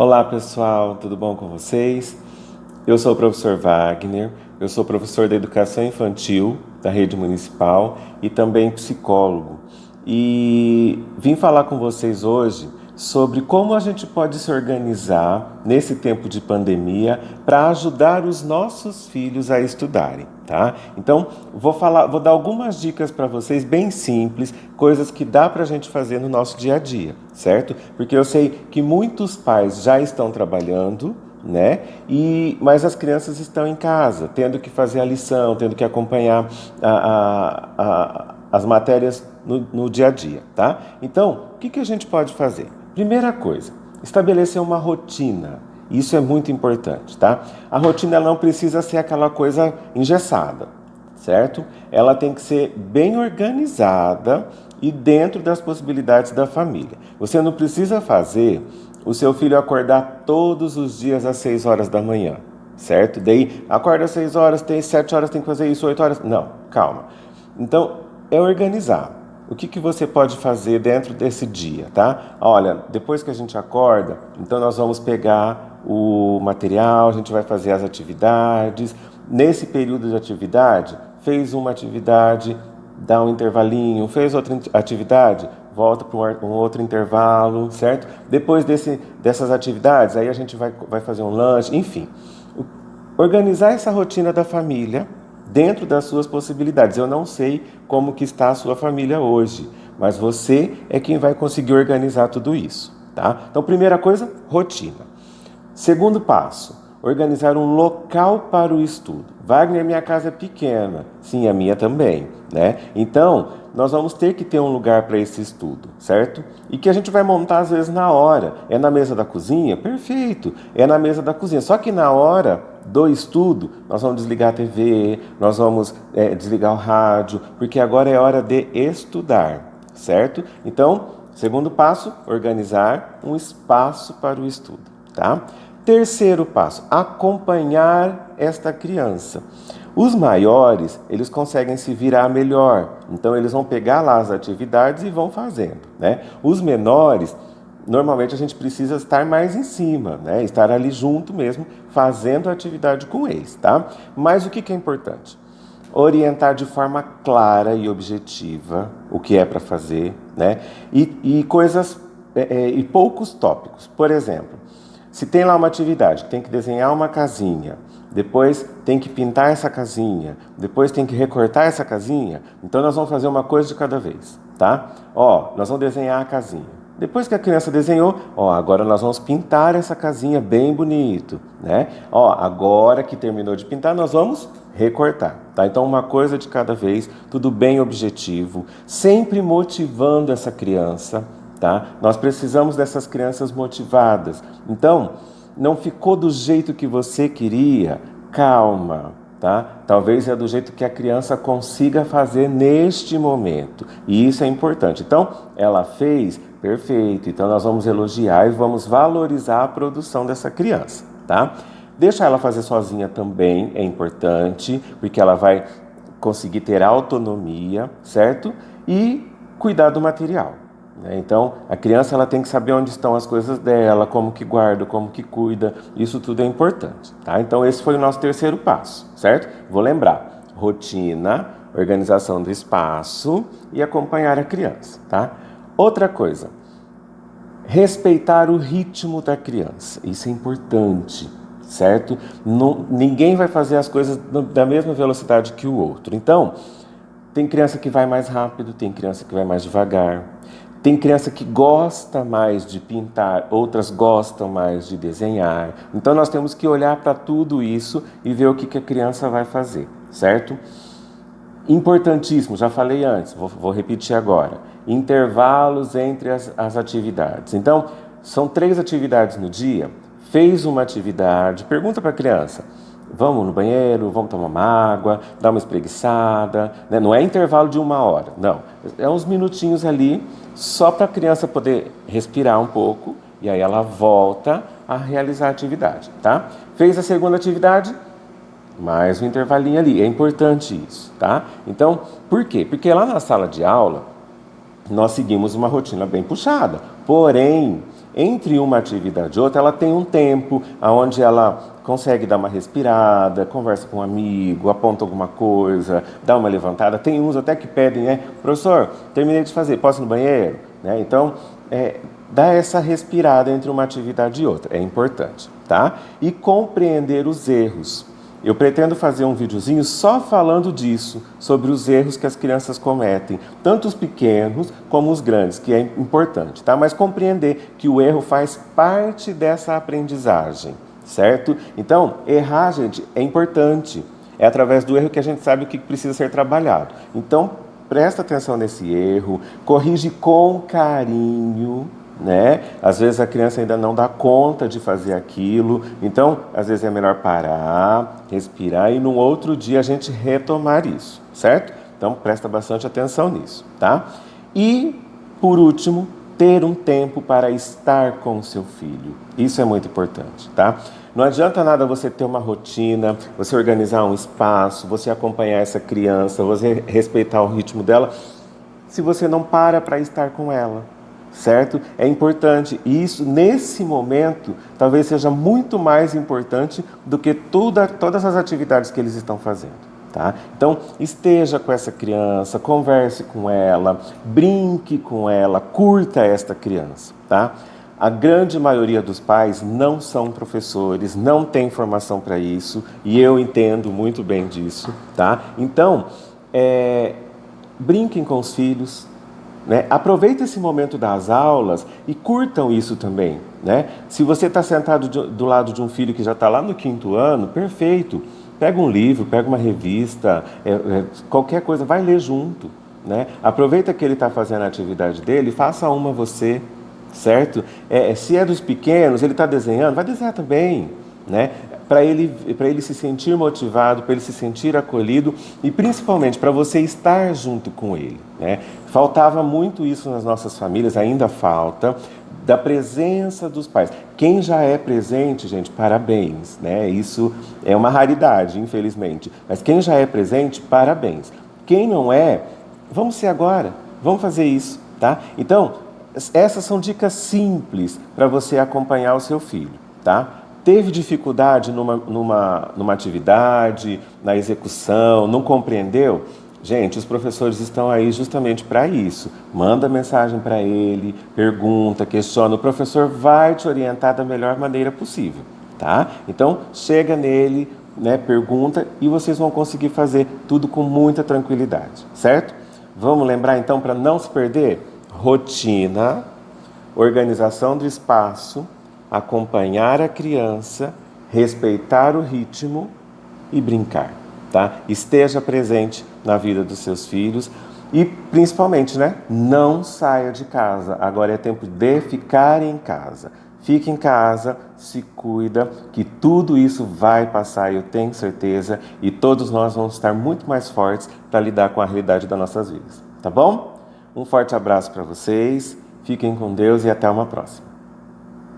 Olá pessoal, tudo bom com vocês? Eu sou o professor Wagner, eu sou professor da Educação Infantil da Rede Municipal e também psicólogo. E vim falar com vocês hoje sobre como a gente pode se organizar nesse tempo de pandemia para ajudar os nossos filhos a estudarem, tá? Então, vou dar algumas dicas para vocês bem simples, coisas que dá para a gente fazer no nosso dia a dia, certo? Porque eu sei que muitos pais já estão trabalhando, né? Mas as crianças estão em casa, tendo que fazer a lição, tendo que acompanhar as matérias no dia a dia, tá? Então, o que a gente pode fazer? Primeira coisa, estabelecer uma rotina. Isso é muito importante, tá? A rotina ela não precisa ser aquela coisa engessada, certo? Ela tem que ser bem organizada e dentro das possibilidades da família. Você não precisa fazer o seu filho acordar todos os dias às 6 horas da manhã, certo? Daí, acorda às 6 horas, tem 7 horas, tem que fazer isso, 8 horas. Não, calma. Então, é organizar. O que você pode fazer dentro desse dia, tá? Olha, depois que a gente acorda, então nós vamos pegar o material, a gente vai fazer as atividades. Nesse período de atividade, fez uma atividade, dá um intervalinho, fez outra atividade, volta para um outro intervalo, certo? Depois dessas atividades, aí a gente vai fazer um lanche, enfim. Organizar essa rotina da família dentro das suas possibilidades. Eu não sei como que está a sua família hoje, mas você é quem vai conseguir organizar tudo isso, tá? Então, primeira coisa, rotina. Segundo passo, organizar um local para o estudo. Wagner, minha casa é pequena. Sim, a minha também, né? Então, nós vamos ter que ter um lugar para esse estudo, certo? E que a gente vai montar às vezes na hora. É na mesa da cozinha? Perfeito, é na mesa da cozinha. Só que na hora do estudo, nós vamos desligar a TV, nós vamos desligar o rádio, porque agora é hora de estudar, certo? Então, segundo passo, organizar um espaço para o estudo, tá? Terceiro passo, acompanhar esta criança. Os maiores, eles conseguem se virar melhor, então eles vão pegar lá as atividades e vão fazendo, né? Os menores, normalmente a gente precisa estar mais em cima, né? Estar ali junto mesmo, fazendo a atividade com eles, tá? Mas o que é importante? Orientar de forma clara e objetiva o que é para fazer, né? E coisas, e poucos tópicos. Por exemplo, se tem lá uma atividade que tem que desenhar uma casinha, depois tem que pintar essa casinha, depois tem que recortar essa casinha, então nós vamos fazer uma coisa de cada vez, tá? Ó, nós vamos desenhar a casinha. Depois que a criança desenhou, ó, agora nós vamos pintar essa casinha bem bonito, né? Ó, agora que terminou de pintar, nós vamos recortar, tá? Então uma coisa de cada vez, tudo bem objetivo, sempre motivando essa criança, tá? Nós precisamos dessas crianças motivadas. Então, não ficou do jeito que você queria, calma, tá? Talvez é do jeito que a criança consiga fazer neste momento. E isso é importante. Então, ela fez, perfeito. Então, nós vamos elogiar e vamos valorizar a produção dessa criança, tá? Deixar ela fazer sozinha também é importante, porque ela vai conseguir ter autonomia, certo? E cuidar do material. Então, a criança ela tem que saber onde estão as coisas dela, como que guarda, como que cuida, isso tudo é importante, tá? Então, esse foi o nosso terceiro passo, certo? Vou lembrar, rotina, organização do espaço e acompanhar a criança, tá? Outra coisa, respeitar o ritmo da criança, isso é importante, certo? Ninguém vai fazer as coisas da mesma velocidade que o outro, então, tem criança que vai mais rápido, tem criança que vai mais devagar. Tem criança que gosta mais de pintar, outras gostam mais de desenhar. Então nós temos que olhar para tudo isso e ver o que a criança vai fazer, certo? Importantíssimo, já falei antes, vou repetir agora. Intervalos entre as atividades. Então, são 3 atividades no dia. Fez uma atividade, pergunta para a criança. Vamos no banheiro, vamos tomar uma água, dar uma espreguiçada, né? Não é intervalo de 1 hora, não. É uns minutinhos ali, só para a criança poder respirar um pouco, e aí ela volta a realizar a atividade, tá? Fez a segunda atividade, mais um intervalinho ali, é importante isso, tá? Então, por quê? Porque lá na sala de aula, nós seguimos uma rotina bem puxada, porém, entre uma atividade e outra, ela tem um tempo onde ela consegue dar uma respirada, conversa com um amigo, aponta alguma coisa, dá uma levantada. Tem uns até que pedem, né? Professor, terminei de fazer, posso ir no banheiro? Né? Então, dá essa respirada entre uma atividade e outra, é importante, tá? E compreender os erros. Eu pretendo fazer um videozinho só falando disso, sobre os erros que as crianças cometem, tanto os pequenos como os grandes, que é importante, tá? Mas compreender que o erro faz parte dessa aprendizagem, certo? Então, errar, gente, é importante. É através do erro que a gente sabe o que precisa ser trabalhado. Então, presta atenção nesse erro, corrige com carinho, né? Às vezes a criança ainda não dá conta de fazer aquilo, então às vezes é melhor parar, respirar e no outro dia a gente retomar isso, certo? Então presta bastante atenção nisso, tá? E por último, ter um tempo para estar com o seu filho. Isso é muito importante, tá? Não adianta nada você ter uma rotina, você organizar um espaço, você acompanhar essa criança, você respeitar o ritmo dela, se você não para estar com ela. Certo? É importante. E isso, nesse momento, talvez seja muito mais importante do que todas as atividades que eles estão fazendo. Tá? Então, esteja com essa criança, converse com ela, brinque com ela, curta esta criança. Tá? A grande maioria dos pais não são professores, não tem formação para isso, e eu entendo muito bem disso. Tá? Então, brinquem com os filhos. Né? Aproveite esse momento das aulas e curtam isso também. Né? Se você está sentado do lado de um filho que já está lá no 5º ano, perfeito. Pega um livro, pega uma revista, qualquer coisa, vai ler junto. Né? Aproveita que ele está fazendo a atividade dele, faça uma você, certo? Se é dos pequenos, ele está desenhando, vai desenhar também. Né? Para ele se sentir motivado, para ele se sentir acolhido e principalmente para você estar junto com ele. Né? Faltava muito isso nas nossas famílias, ainda falta, da presença dos pais. Quem já é presente, gente, parabéns. Né? Isso é uma raridade, infelizmente. Mas quem já é presente, parabéns. Quem não é, vamos ser agora, vamos fazer isso. Tá? Então, essas são dicas simples para você acompanhar o seu filho. Tá? Teve dificuldade numa atividade, na execução, não compreendeu? Gente, os professores estão aí justamente para isso. Manda mensagem para ele, pergunta, questiona. O professor vai te orientar da melhor maneira possível, tá? Então, chega nele, né, pergunta e vocês vão conseguir fazer tudo com muita tranquilidade, certo? Vamos lembrar então para não se perder? Rotina, organização do espaço, acompanhar a criança, respeitar o ritmo e brincar, tá? Esteja presente na vida dos seus filhos e, principalmente, né? Não saia de casa. Agora é tempo de ficar em casa. Fique em casa, se cuida, que tudo isso vai passar, eu tenho certeza, e todos nós vamos estar muito mais fortes para lidar com a realidade das nossas vidas, tá bom? Um forte abraço para vocês, fiquem com Deus e até uma próxima.